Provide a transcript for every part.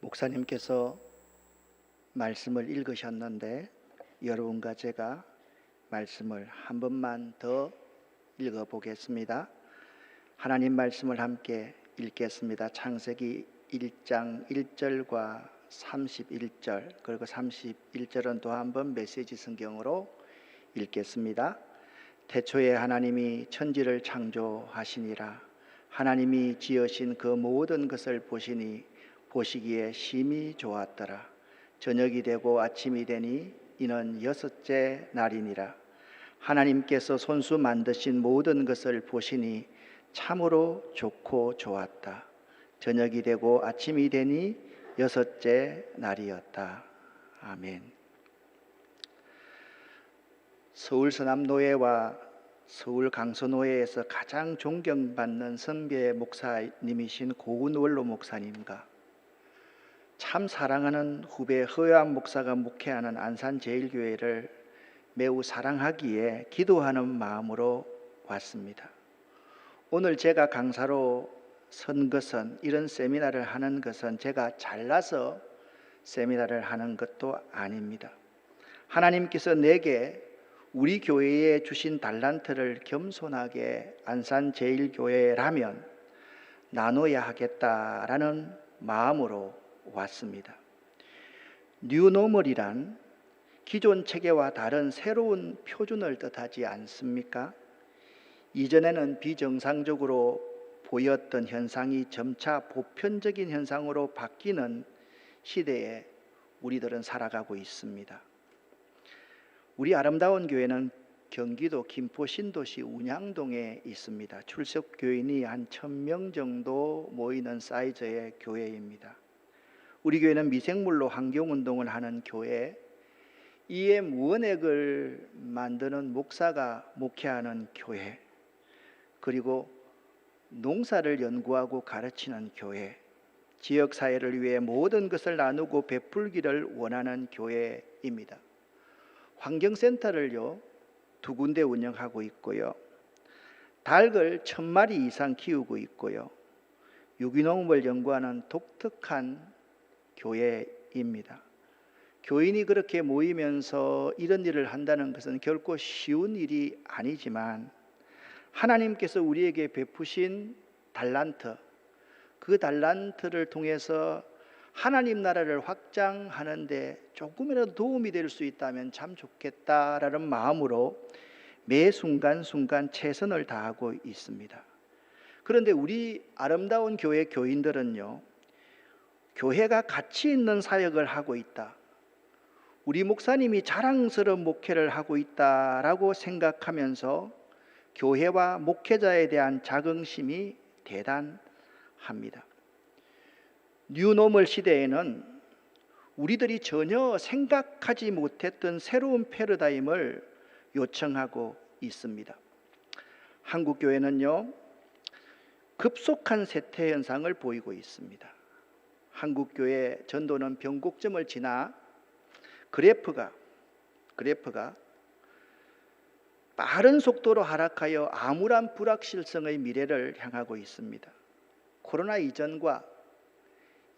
목사님께서 말씀을 읽으셨는데 여러분과 제가 말씀을 한 번만 더 읽어보겠습니다. 하나님 말씀을 함께 읽겠습니다. 창세기 1장 1절과 31절 그리고 31절은 또 한 번 메시지 성경으로 읽겠습니다. 태초에 하나님이 천지를 창조하시니라. 하나님이 지으신 그 모든 것을 보시기에 심히 좋았더라. 저녁이 되고 아침이 되니 이는 여섯째 날이니라. 하나님께서 손수 만드신 모든 것을 보시니 참으로 좋고 좋았다. 저녁이 되고 아침이 되니 여섯째 날이었다. 아멘. 서울 서남노회와 서울 강서노회에서 가장 존경받는 선배 목사님이신 고은원로 목사님과 참 사랑하는 후배 허요한 목사가 목회하는 안산제일교회를 매우 사랑하기에 기도하는 마음으로 왔습니다. 오늘 제가 강사로 선 것은, 이런 세미나를 하는 것은 제가 잘나서 세미나를 하는 것도 아닙니다. 하나님께서 내게 우리 교회에 주신 달란트를 겸손하게 안산제일교회라면 나눠야 하겠다라는 마음으로 왔습니다. 뉴노멀이란 기존 체계와 다른 새로운 표준을 뜻하지 않습니까? 이전에는 비정상적으로 보였던 현상이 점차 보편적인 현상으로 바뀌는 시대에 우리들은 살아가고 있습니다. 우리 아름다운 교회는 경기도 김포 신도시 운양동에 있습니다. 출석 교인이 한 1000명 정도 모이는 사이즈의 교회입니다. 우리 교회는 미생물로 환경운동을 하는 교회, EM 원액을 만드는 목사가 목회하는 교회, 그리고 농사를 연구하고 가르치는 교회, 지역사회를 위해 모든 것을 나누고 베풀기를 원하는 교회입니다. 환경센터를요 2군데 운영하고 있고요, 닭을 1000마리 이상 키우고 있고요, 유기농을 연구하는 독특한 교회입니다. 교인이 그렇게 모이면서 이런 일을 한다는 것은 결코 쉬운 일이 아니지만 하나님께서 우리에게 베푸신 달란트, 그 달란트를 통해서 하나님 나라를 확장하는 데 조금이라도 도움이 될 수 있다면 참 좋겠다라는 마음으로 매 순간순간 최선을 다하고 있습니다. 그런데 우리 아름다운 교회 교인들은요, 교회가 가치 있는 사역을 하고 있다, 우리 목사님이 자랑스러운 목회를 하고 있다라고 생각하면서 교회와 목회자에 대한 자긍심이 대단합니다. 뉴노멀 시대에는 우리들이 전혀 생각하지 못했던 새로운 패러다임을 요청하고 있습니다. 한국 교회는요 급속한 쇠퇴 현상을 보이고 있습니다. 한국 교회 전도는 변곡점을 지나 그래프가 빠른 속도로 하락하여 암울한 불확실성의 미래를 향하고 있습니다. 코로나 이전과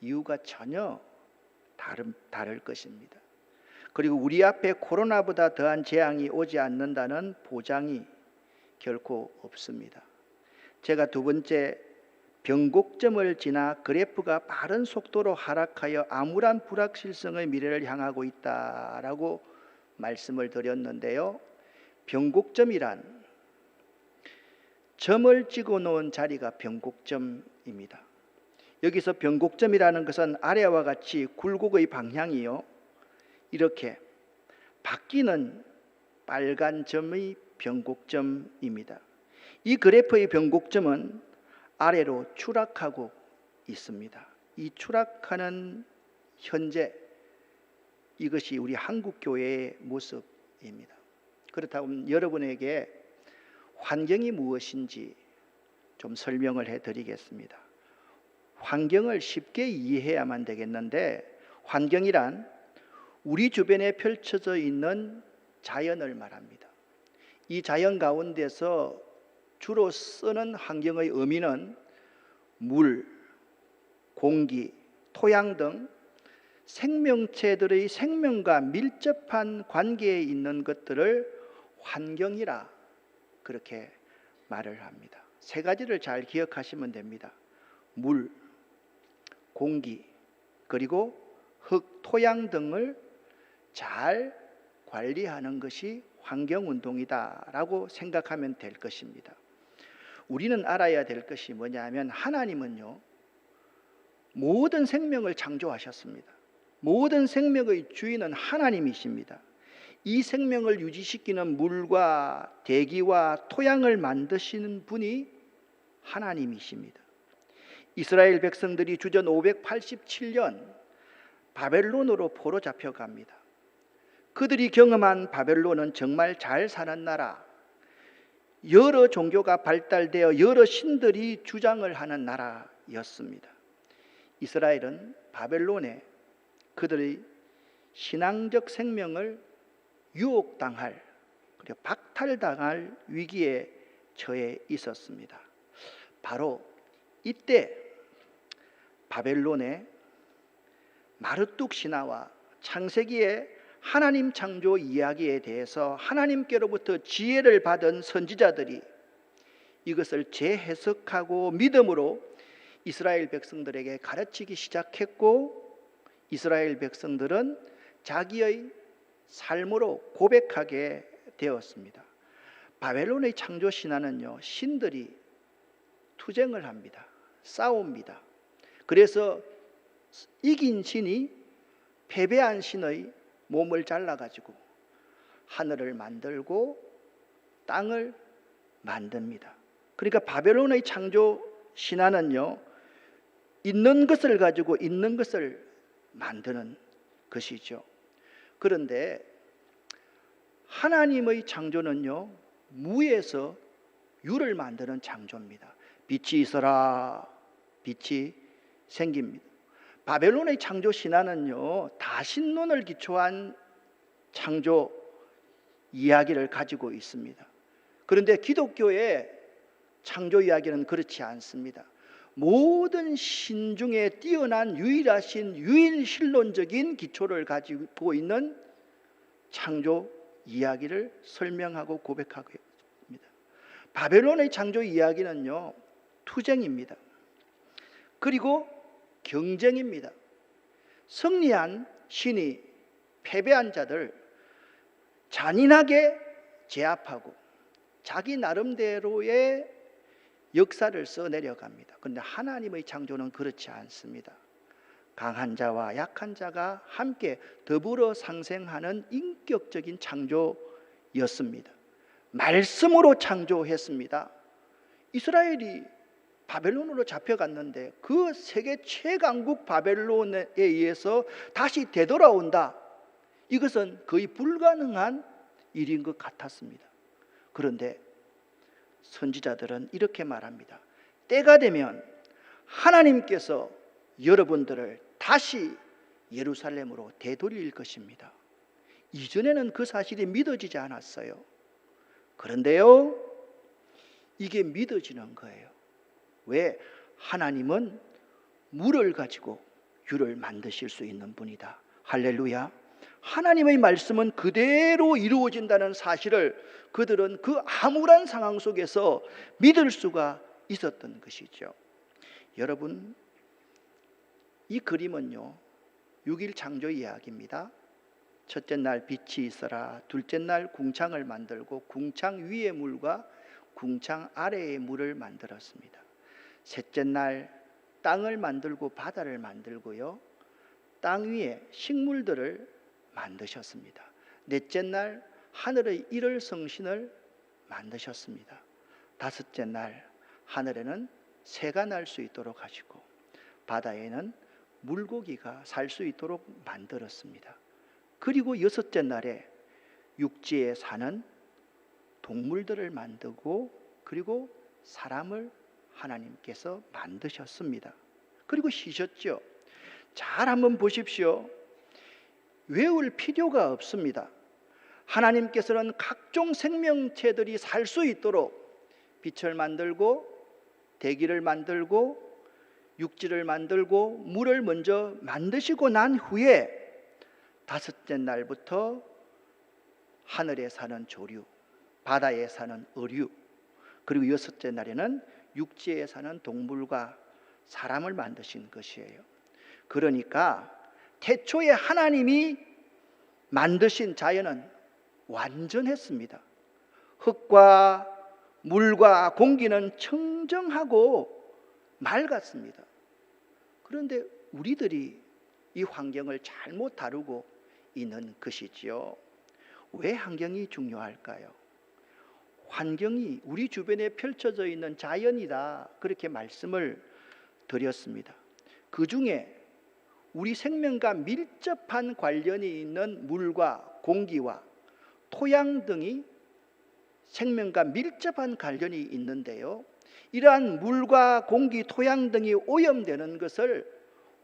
이유가 전혀 다를 것입니다. 그리고 우리 앞에 코로나보다 더한 재앙이 오지 않는다는 보장이 결코 없습니다. 제가 두 번째, 변곡점을 지나 그래프가 빠른 속도로 하락하여 암울한 불확실성의 미래를 향하고 있다라고 말씀을 드렸는데요, 변곡점이란 점을 찍어 놓은 자리가 변곡점입니다. 여기서 변곡점이라는 것은 아래와 같이 굴곡의 방향이요 이렇게 바뀌는 빨간 점의 변곡점입니다. 이 그래프의 변곡점은 아래로 추락하고 있습니다. 이 추락하는 현재, 이것이 우리 한국 교회의 모습입니다. 그렇다면 여러분에게 환경이 무엇인지 좀 설명을 해드리겠습니다. 환경을 쉽게 이해해야만 되겠는데, 환경이란 우리 주변에 펼쳐져 있는 자연을 말합니다. 이 자연 가운데서 주로 쓰는 환경의 의미는 물, 공기, 토양 등 생명체들의 생명과 밀접한 관계에 있는 것들을 환경이라 그렇게 말을 합니다. 세 가지를 잘 기억하시면 됩니다. 물, 공기, 그리고 흙, 토양 등을 잘 관리하는 것이 환경운동이다라고 생각하면 될 것입니다. 우리는 알아야 될 것이 뭐냐면 하나님은요, 모든 생명을 창조하셨습니다. 모든 생명의 주인은 하나님이십니다. 이 생명을 유지시키는 물과 대기와 토양을 만드시는 분이 하나님이십니다. 이스라엘 백성들이 주전 587년 바벨론으로 포로 잡혀갑니다. 그들이 경험한 바벨론은 정말 잘 사는 나라, 여러 종교가 발달되어 여러 신들이 주장을 하는 나라였습니다. 이스라엘은 바벨론에 그들의 신앙적 생명을 유혹당할, 그리고 박탈당할 위기에 처해 있었습니다. 바로 이때 바벨론의 마르뚝 신화와 창세기의 하나님 창조 이야기에 대해서 하나님께로부터 지혜를 받은 선지자들이 이것을 재해석하고 믿음으로 이스라엘 백성들에게 가르치기 시작했고, 이스라엘 백성들은 자기의 삶으로 고백하게 되었습니다. 바벨론의 창조 신화는요, 신들이 투쟁을 합니다. 싸웁니다. 그래서 이긴 신이 패배한 신의 몸을 잘라가지고 하늘을 만들고 땅을 만듭니다. 그러니까 바벨론의 창조 신화는요, 있는 것을 가지고 있는 것을 만드는 것이죠. 그런데 하나님의 창조는요, 무에서 유를 만드는 창조입니다. 빛이 있어라, 빛이 생깁니다. 바벨론의 창조 신화는요, 다신론을 기초한 창조 이야기를 가지고 있습니다. 그런데 기독교의 창조 이야기는 그렇지 않습니다. 모든 신 중에 뛰어난 유일하신 유일신론적인 기초를 가지고 있는 창조 이야기를 설명하고 고백하고 있습니다. 바벨론의 창조 이야기는요, 투쟁입니다. 그리고 경쟁입니다. 승리한 신이 패배한 자들 잔인하게 제압하고 자기 나름대로의 역사를 써내려갑니다. 그런데 하나님의 창조는 그렇지 않습니다. 강한 자와 약한 자가 함께 더불어 상생하는 인격적인 창조였습니다. 말씀으로 창조했습니다. 이스라엘이 바벨론으로 잡혀갔는데 그 세계 최강국 바벨론에 의해서 다시 되돌아온다. 이것은 거의 불가능한 일인 것 같았습니다. 그런데 선지자들은 이렇게 말합니다. 때가 되면 하나님께서 여러분들을 다시 예루살렘으로 되돌릴 것입니다. 이전에는 그 사실이 믿어지지 않았어요. 그런데요, 이게 믿어지는 거예요. 왜? 하나님은 물을 가지고 유를 만드실 수 있는 분이다. 할렐루야. 하나님의 말씀은 그대로 이루어진다는 사실을 그들은 그 암울한 상황 속에서 믿을 수가 있었던 것이죠. 여러분, 이 그림은요, 6일 창조 이야기입니다. 첫째 날 빛이 있어라. 둘째 날 궁창을 만들고 궁창 위의 물과 궁창 아래의 물을 만들었습니다. 셋째 날 땅을 만들고 바다를 만들고요, 땅 위에 식물들을 만드셨습니다. 넷째 날 하늘의 일월 성신을 만드셨습니다. 다섯째 날 하늘에는 새가 날 수 있도록 하시고 바다에는 물고기가 살 수 있도록 만들었습니다. 그리고 여섯째 날에 육지에 사는 동물들을 만들고 그리고 사람을 하나님께서 만드셨습니다. 그리고 쉬셨죠. 잘 한번 보십시오. 외울 필요가 없습니다. 하나님께서는 각종 생명체들이 살 수 있도록 빛을 만들고 대기를 만들고 육지를 만들고 물을 먼저 만드시고 난 후에 다섯째 날부터 하늘에 사는 조류, 바다에 사는 어류, 그리고 여섯째 날에는 육지에 사는 동물과 사람을 만드신 것이에요. 그러니까 태초에 하나님이 만드신 자연은 완전했습니다. 흙과 물과 공기는 청정하고 맑았습니다. 그런데 우리들이 이 환경을 잘못 다루고 있는 것이지요. 왜 환경이 중요할까요? 환경이 우리 주변에 펼쳐져 있는 자연이다, 그렇게 말씀을 드렸습니다. 그 중에 우리 생명과 밀접한 관련이 있는 물과 공기와 토양 등이 생명과 밀접한 관련이 있는데요, 이러한 물과 공기, 토양 등이 오염되는 것을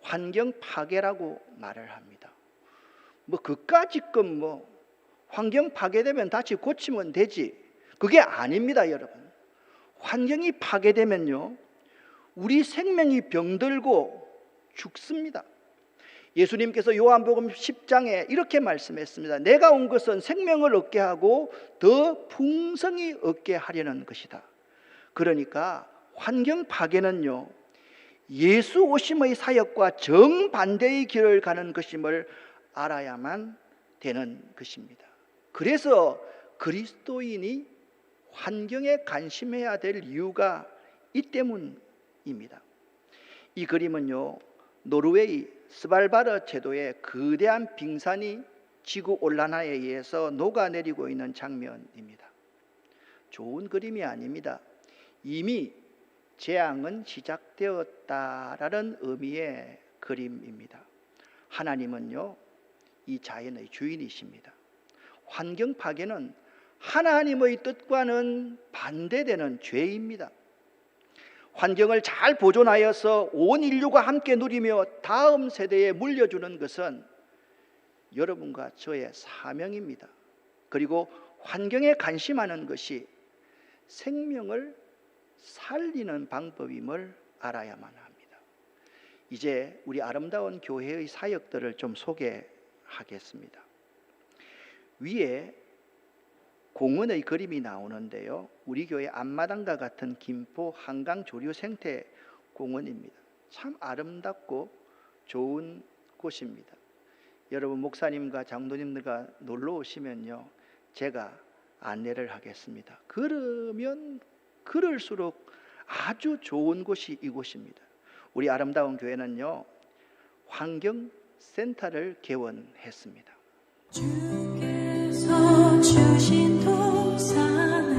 환경 파괴라고 말을 합니다. 그까짓건 환경 파괴되면 다시 고치면 되지, 그게 아닙니다. 여러분, 환경이 파괴되면요 우리 생명이 병들고 죽습니다. 예수님께서 요한복음 10장에 이렇게 말씀했습니다. 내가 온 것은 생명을 얻게 하고 더 풍성히 얻게 하려는 것이다. 그러니까 환경 파괴는요 예수 오심의 사역과 정반대의 길을 가는 것임을 알아야만 되는 것입니다. 그래서 그리스도인이 환경에 관심해야 될 이유가 이 때문입니다. 이 그림은요 노르웨이 스발바르 제도의 거대한 빙산이 지구 온난화에 의해서 녹아내리고 있는 장면입니다. 좋은 그림이 아닙니다. 이미 재앙은 시작되었다라는 의미의 그림입니다. 하나님은요 이 자연의 주인이십니다. 환경 파괴는 하나님의 뜻과는 반대되는 죄입니다. 환경을 잘 보존하여서 온 인류가 함께 누리며 다음 세대에 물려주는 것은 여러분과 저의 사명입니다. 그리고 환경에 관심하는 것이 생명을 살리는 방법임을 알아야만 합니다. 이제 우리 아름다운 교회의 사역들을 좀 소개하겠습니다. 위에 공원의 그림이 나오는데요, 우리 교회 앞마당과 같은 김포 한강 조류 생태 공원입니다. 참 아름답고 좋은 곳입니다. 여러분 목사님과 장로님들과 놀러 오시면요 제가 안내를 하겠습니다. 그러면 그럴수록 아주 좋은 곳이 이곳입니다. 우리 아름다운 교회는요 환경센터를 개원했습니다. 주께서 주신 동산을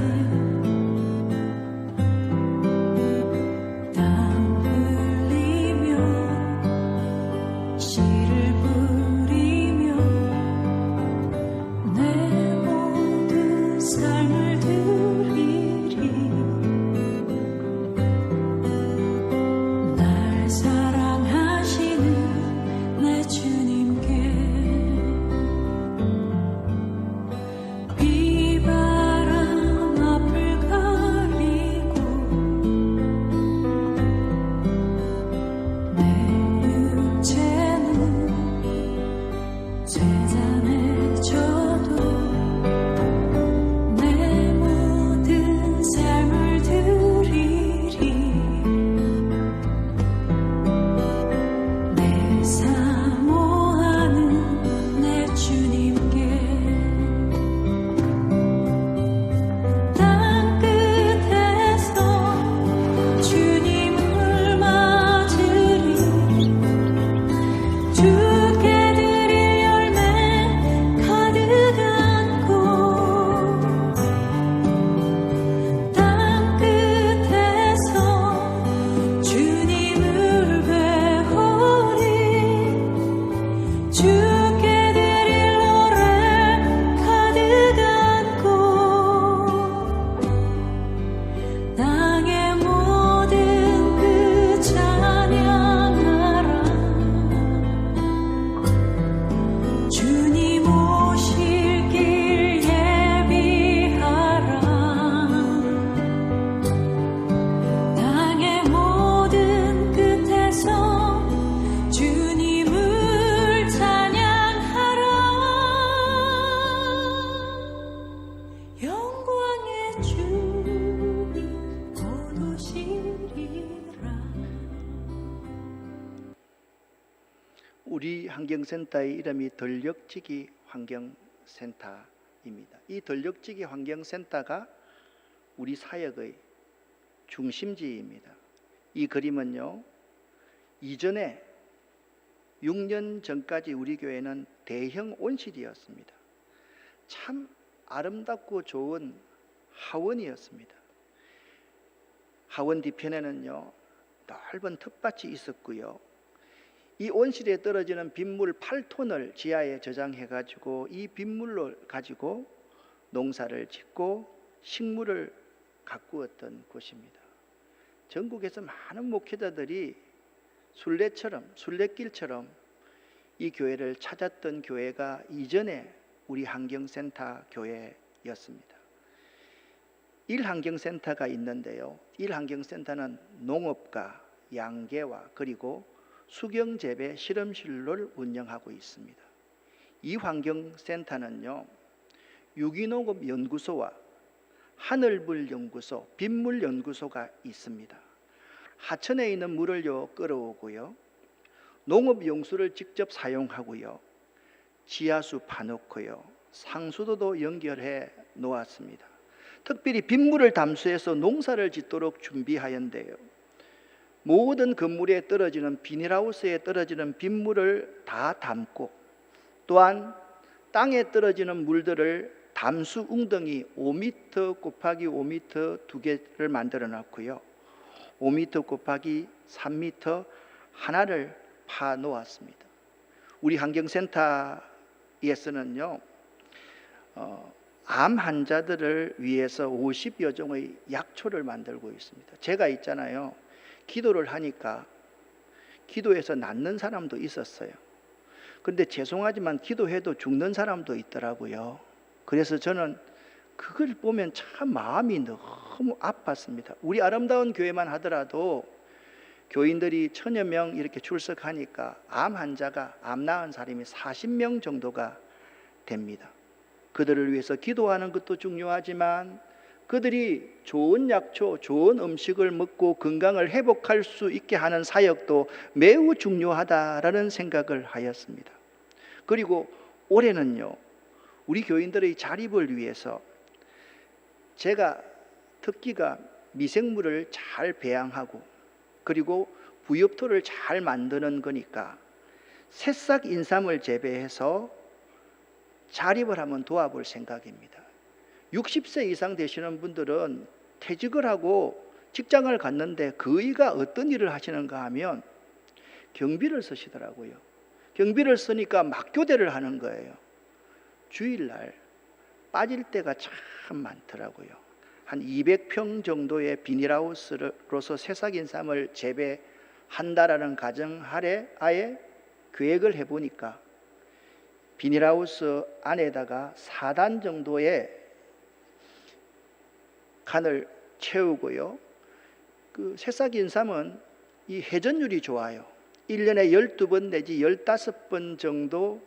땀 흘리며 씨를 뿌리며 내 모든 삶을 드리리. 날 사랑하시는 내 주님께 우리 환경센터의 이름이 덜역지기 환경센터입니다. 이 덜역지기 환경센터가 우리 사역의 중심지입니다. 이 그림은요, 이전에 6년 전까지 우리 교회는 대형 온실이었습니다. 참 아름답고 좋은 하원이었습니다. 하원 뒤편에는요, 넓은 텃밭이 있었고요. 이 온실에 떨어지는 빗물 8톤을 지하에 저장해 가지고 이 빗물을 가지고 농사를 짓고 식물을 가꾸었던 곳입니다. 전국에서 많은 목회자들이 순례길처럼 이 교회를 찾았던 교회가 이전에 우리 환경센터 교회였습니다. 1환경센터가 있는데요, 1환경센터는 농업과 양계와 그리고 수경재배 실험실을 운영하고 있습니다. 이 환경센터는요, 유기농업연구소와 하늘물연구소, 빗물연구소가 있습니다. 하천에 있는 물을요 끌어오고요, 농업용수를 직접 사용하고요, 지하수 파놓고요, 상수도도 연결해 놓았습니다. 특별히 빗물을 담수해서 농사를 짓도록 준비하였는데요, 모든 건물에 떨어지는 비닐하우스에 떨어지는 빗물을 다 담고, 또한 땅에 떨어지는 물들을 담수 웅덩이 5m 곱하기 5m 두 개를 만들어 놨고요, 5m 곱하기 3m 하나를 파 놓았습니다. 우리 환경센터에서는요, 암 환자들을 위해서 50여 종의 약초를 만들고 있습니다. 제가 있잖아요, 기도를 하니까 기도해서 낫는 사람도 있었어요. 그런데 죄송하지만 기도해도 죽는 사람도 있더라고요. 그래서 저는 그걸 보면 참 마음이 너무 아팠습니다. 우리 아름다운 교회만 하더라도 교인들이 1000여 명 이렇게 출석하니까 암 환자가, 암 낳은 사람이 40명 정도가 됩니다. 그들을 위해서 기도하는 것도 중요하지만 그들이 좋은 약초, 좋은 음식을 먹고 건강을 회복할 수 있게 하는 사역도 매우 중요하다라는 생각을 하였습니다. 그리고 올해는요, 우리 교인들의 자립을 위해서 제가 특기가 미생물을 잘 배양하고 그리고 부엽토를 잘 만드는 거니까 새싹 인삼을 재배해서 자립을 한번 도와볼 생각입니다. 60세 이상 되시는 분들은 퇴직을 하고 직장을 갔는데 그이가 어떤 일을 하시는가 하면 경비를 쓰시더라고요. 경비를 쓰니까 막교대를 하는 거예요. 주일날 빠질 때가 참 많더라고요. 한 200평 정도의 비닐하우스로서 새싹인삼을 재배한다라는 가정하에 아예 계획을 해보니까 비닐하우스 안에다가 4단 정도의 칸을 채우고요, 그 새싹인삼은 이 회전율이 좋아요. 1년에 12번 내지 15번 정도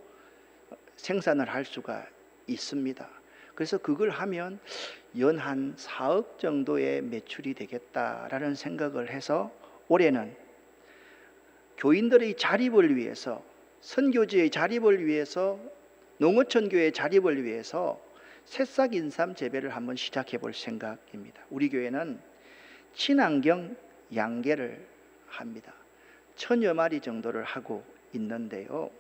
생산을 할 수가 있습니다. 그래서 그걸 하면 연 한 4억 정도의 매출이 되겠다라는 생각을 해서 올해는 교인들의 자립을 위해서, 선교지의 자립을 위해서, 농어촌교회의 자립을 위해서 새싹 인삼 재배를 한번 시작해 볼 생각입니다. 우리 교회는 친환경 양계를 합니다. 1000여 마리 정도를 하고 있는데요,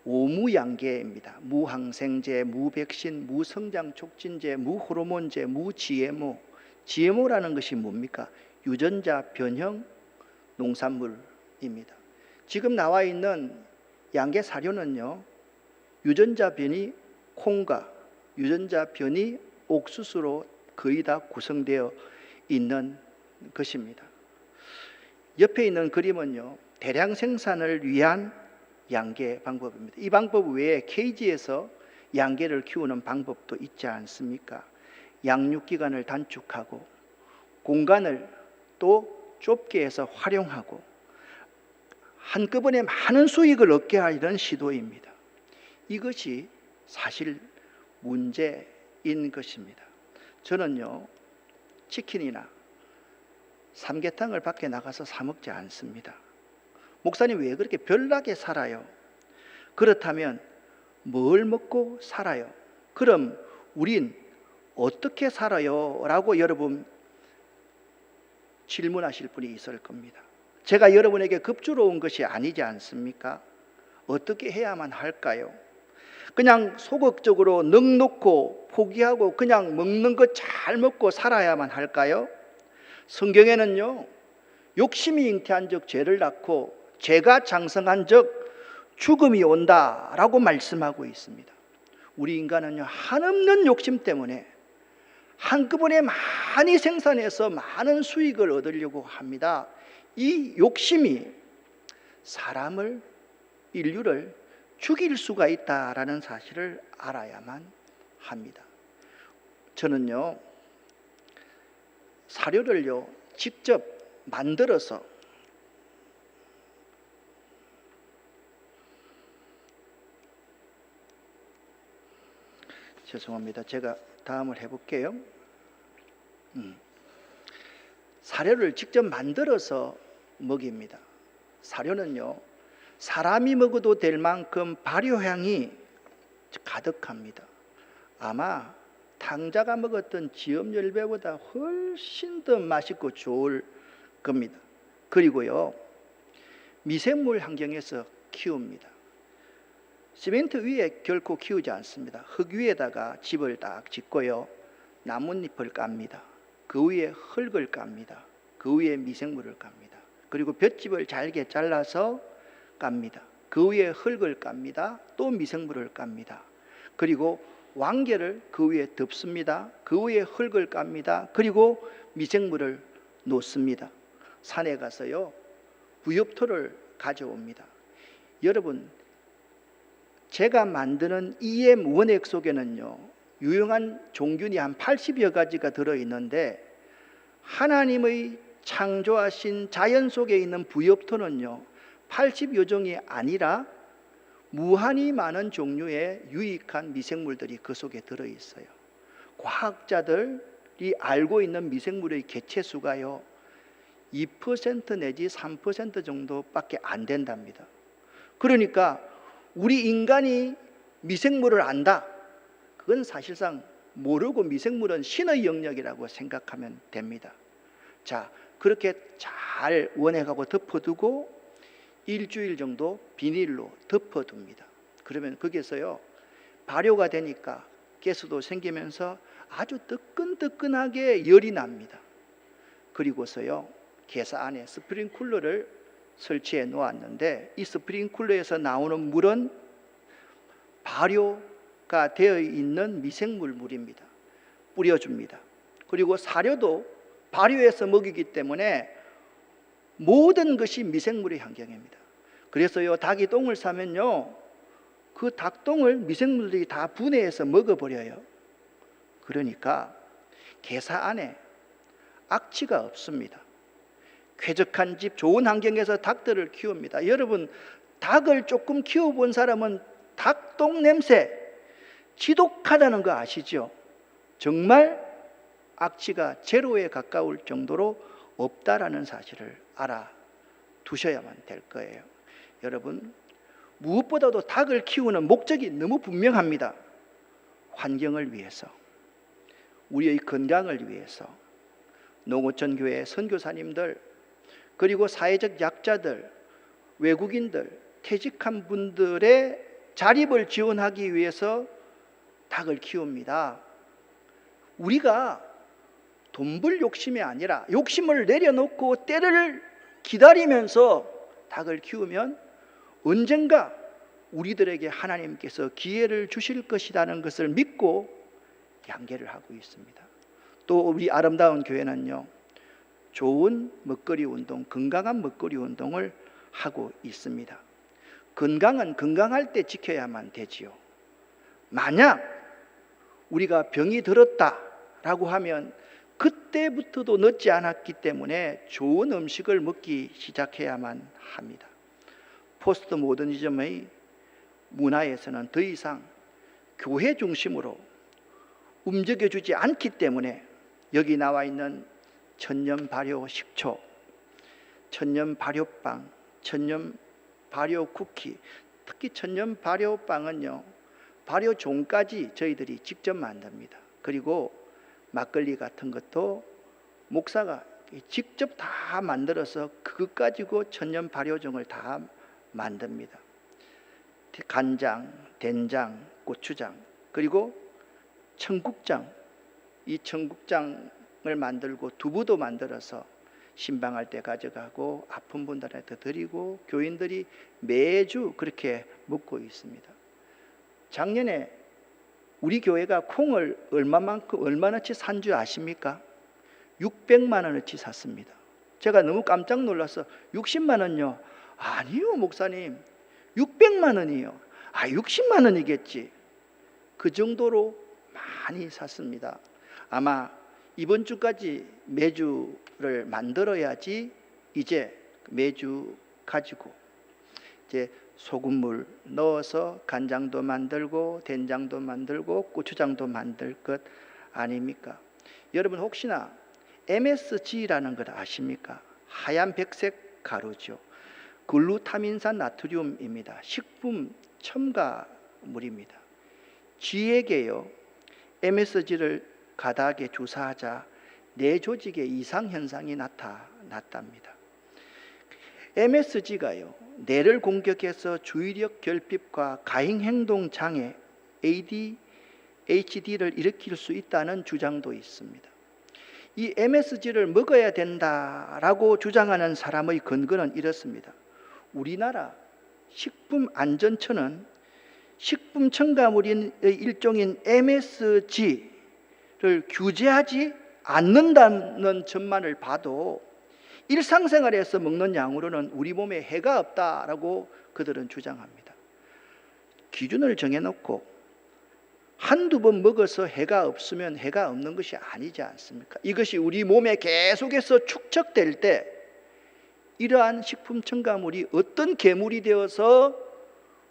오무양계입니다. 무항생제, 무백신, 무성장촉진제, 무호르몬제, 무GMO. GMO라는 것이 뭡니까? 유전자 변형 농산물입니다. 지금 나와 있는 양계 사료는요, 유전자 변이 콩과 유전자 변이 옥수수로 거의 다 구성되어 있는 것입니다. 옆에 있는 그림은요, 대량 생산을 위한 양계 방법입니다. 이 방법 외에 케이지에서 양계를 키우는 방법도 있지 않습니까? 양육 기간을 단축하고 공간을 또 좁게 해서 활용하고 한꺼번에 많은 수익을 얻게 하려는 시도입니다. 이것이 사실 문제인 것입니다. 저는요, 치킨이나 삼계탕을 밖에 나가서 사 먹지 않습니다. 목사님 왜 그렇게 별나게 살아요? 그렇다면 뭘 먹고 살아요? 그럼 우린 어떻게 살아요? 라고 여러분 질문하실 분이 있을 겁니다. 제가 여러분에게 급주로 온 것이 아니지 않습니까? 어떻게 해야만 할까요? 그냥 소극적으로 넉놓고 포기하고 그냥 먹는 것 잘 먹고 살아야만 할까요? 성경에는요, 욕심이 잉태한 적 죄를 낳고 죄가 장성한 적 죽음이 온다라고 말씀하고 있습니다. 우리 인간은요, 한없는 욕심 때문에 한꺼번에 많이 생산해서 많은 수익을 얻으려고 합니다. 이 욕심이 사람을, 인류를 죽일 수가 있다라는 사실을 알아야만 합니다. 저는요, 사료를요 직접 만들어서 죄송합니다. 제가 다음을 해볼게요. 사료를 직접 만들어서 먹입니다. 사료는요, 사람이 먹어도 될 만큼 발효향이 가득합니다. 아마 탕자가 먹었던 지업열매보다 훨씬 더 맛있고 좋을 겁니다. 그리고요, 미생물 환경에서 키웁니다. 시멘트 위에 결코 키우지 않습니다. 흙 위에다가 집을 딱 짓고요, 나뭇잎을 깝니다. 그 위에 흙을 깝니다. 그 위에 미생물을 깝니다. 그리고 볏짚을 잘게 잘라서 깝니다. 그 위에 흙을 깝니다. 또 미생물을 깝니다. 그리고 왕개를 그 위에 덮습니다. 그 위에 흙을 깝니다. 그리고 미생물을 놓습니다. 산에 가서요, 부엽토를 가져옵니다. 여러분, 제가 만드는 EM 원액 속에는요, 유용한 종균이 한 80여 가지가 들어있는데, 하나님의 창조하신 자연 속에 있는 부엽토는요 80여 종이 아니라 무한히 많은 종류의 유익한 미생물들이 그 속에 들어있어요. 과학자들이 알고 있는 미생물의 개체수가요 2% 내지 3% 정도밖에 안 된답니다. 그러니까 우리 인간이 미생물을 안다, 그건 사실상 모르고 미생물은 신의 영역이라고 생각하면 됩니다. 자, 그렇게 잘 원액하고 덮어두고 일주일 정도 비닐로 덮어둡니다. 그러면 거기에서요 발효가 되니까 가스도 생기면서 아주 뜨끈뜨끈하게 열이 납니다. 그리고서요 게사 안에 스프링쿨러를 설치해 놓았는데, 이 스프링쿨러에서 나오는 물은 발효가 되어 있는 미생물 물입니다. 뿌려줍니다. 그리고 사료도 발효해서 먹이기 때문에 모든 것이 미생물의 환경입니다. 그래서요 닭이 똥을 싸면요 그 닭똥을 미생물들이 다 분해해서 먹어버려요. 그러니까 게사 안에 악취가 없습니다. 쾌적한 집, 좋은 환경에서 닭들을 키웁니다. 여러분, 닭을 조금 키워본 사람은 닭똥 냄새 지독하다는 거 아시죠? 정말 악취가 제로에 가까울 정도로 없다라는 사실을 알아두셔야만 될 거예요. 여러분, 무엇보다도 닭을 키우는 목적이 너무 분명합니다. 환경을 위해서, 우리의 건강을 위해서, 농어촌 교회 선교사님들, 그리고 사회적 약자들, 외국인들, 퇴직한 분들의 자립을 지원하기 위해서 닭을 키웁니다. 우리가 돈 벌 욕심이 아니라 욕심을 내려놓고 때를 기다리면서 닭을 키우면 언젠가 우리들에게 하나님께서 기회를 주실 것이라는 것을 믿고 양계를 하고 있습니다. 또 우리 아름다운 교회는요 좋은 먹거리 운동, 건강한 먹거리 운동을 하고 있습니다. 건강은 건강할 때 지켜야만 되지요. 만약 우리가 병이 들었다라고 하면 그때부터도 늦지 않았기 때문에 좋은 음식을 먹기 시작해야만 합니다. 포스트 모더니즘의 문화에서는 더 이상 교회 중심으로 움직여주지 않기 때문에 여기 나와 있는 천년 발효 식초, 천년 발효빵, 천년 발효 쿠키, 특히 천년 발효 빵은요, 발효 종까지 저희들이 직접 만듭니다. 그리고 막걸리 같은 것도 목사가 직접 다 만들어서 그것 가지고 천년 발효종을 다 만듭니다. 간장, 된장, 고추장, 그리고 청국장, 이 청국장을 만들고 두부도 만들어서 신방할 때 가져가고 아픈 분들한테 드리고 교인들이 매주 그렇게 먹고 있습니다. 작년에 우리 교회가 콩을 얼마나치 산 줄 아십니까? 600만 원어치 샀습니다. 제가 너무 깜짝 놀라서 60만 원요? 아니요 목사님, 600만 원이요. 60만 원이겠지. 그 정도로 많이 샀습니다. 아마 이번 주까지 매주를 만들어야지 이제 매주 가지고 이제 소금물 넣어서 간장도 만들고 된장도 만들고 고추장도 만들 것 아닙니까? 여러분 혹시나 MSG라는 걸 아십니까? 하얀 백색 가루죠. 글루타민산 나트륨입니다. 식품 첨가물입니다. 쥐에게요, MSG를 가닥에 주사하자 뇌 조직에 이상 현상이 나타났답니다. MSG가요, 뇌를 공격해서 주의력 결핍과 가행 행동 장애 ADHD를 일으킬 수 있다는 주장도 있습니다. 이 MSG를 먹어야 된다라고 주장하는 사람의 근거는 이렇습니다. 우리나라 식품안전처는 식품 첨가물의 일종인 MSG를 규제하지 않는다는 점만을 봐도 일상생활에서 먹는 양으로는 우리 몸에 해가 없다라고 그들은 주장합니다. 기준을 정해놓고 한두 번 먹어서 해가 없으면 해가 없는 것이 아니지 않습니까? 이것이 우리 몸에 계속해서 축적될 때 이러한 식품 첨가물이 어떤 괴물이 되어서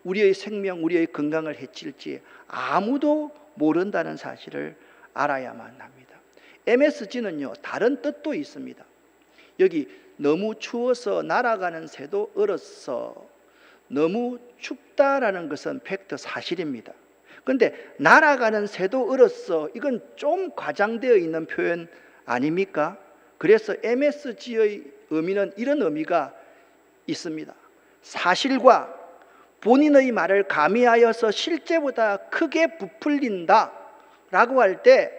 우리의 생명, 우리의 건강을 해칠지 아무도 모른다는 사실을 알아야만 합니다. MSG는요, 다른 뜻도 있습니다. 여기 너무 추워서 날아가는 새도 얼었어. 너무 춥다라는 것은 팩트 사실입니다. 그런데 날아가는 새도 얼었어. 이건 좀 과장되어 있는 표현 아닙니까? 그래서 MSG의 의미는 이런 의미가 있습니다. 사실과 본인의 말을 가미하여서 실제보다 크게 부풀린다 라고 할 때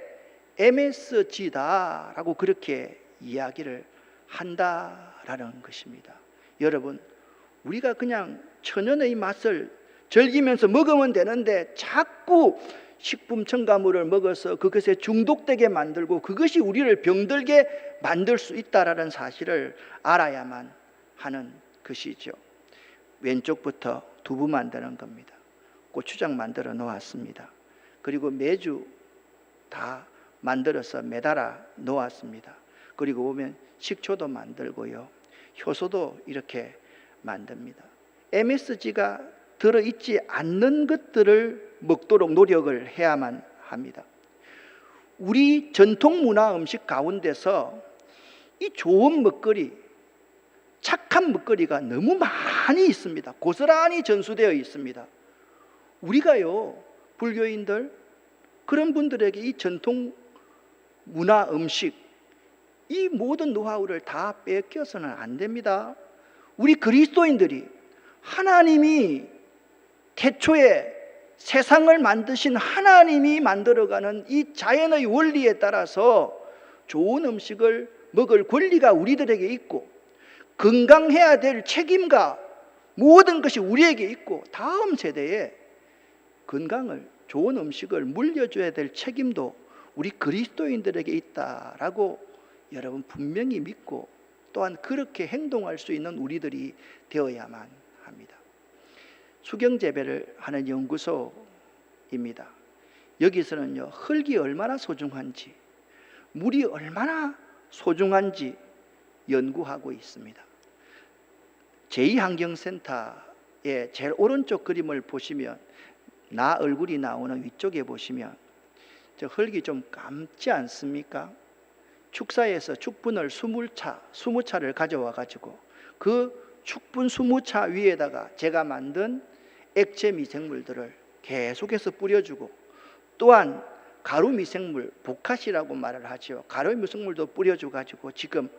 MSG다 라고 그렇게 이야기를 한다라는 것입니다. 여러분, 우리가 그냥 천연의 맛을 즐기면서 먹으면 되는데 자꾸 식품 첨가물을 먹어서 그것에 중독되게 만들고 그것이 우리를 병들게 만들 수 있다라는 사실을 알아야만 하는 것이죠. 왼쪽부터 두부 만드는 겁니다. 고추장 만들어 놓았습니다. 그리고 매주 다 만들어서 매달아 놓았습니다. 그리고 보면 식초도 만들고요, 효소도 이렇게 만듭니다. MSG가 들어있지 않는 것들을 먹도록 노력을 해야만 합니다. 우리 전통 문화 음식 가운데서 이 좋은 먹거리, 착한 먹거리가 너무 많이 있습니다. 고스란히 전수되어 있습니다. 우리가요, 불교인들, 그런 분들에게 이 전통 문화 음식, 이 모든 노하우를 다 뺏겨서는 안 됩니다. 우리 그리스도인들이 하나님이 태초에 세상을 만드신 하나님이 만들어가는 이 자연의 원리에 따라서 좋은 음식을 먹을 권리가 우리들에게 있고, 건강해야 될 책임과 모든 것이 우리에게 있고, 다음 세대에 건강을, 좋은 음식을 물려줘야 될 책임도 우리 그리스도인들에게 있다라고 여러분 분명히 믿고, 또한 그렇게 행동할 수 있는 우리들이 되어야만 합니다. 수경재배를 하는 연구소입니다. 여기서는요, 흙이 얼마나 소중한지, 물이 얼마나 소중한지 연구하고 있습니다. 제2환경센터의 제일 오른쪽 그림을 보시면, 나 얼굴이 나오는 위쪽에 보시면 저 흙이 좀 감지 않습니까? 축사에서 축분을 20차를 가져와 가지고 그 축분 20차 위에다가 제가 만든 액체 미생물들을 계속해서 뿌려주고, 또한 가루 미생물, 보카시라고 말을 하죠. 가루 미생물도 뿌려줘 가지고 지금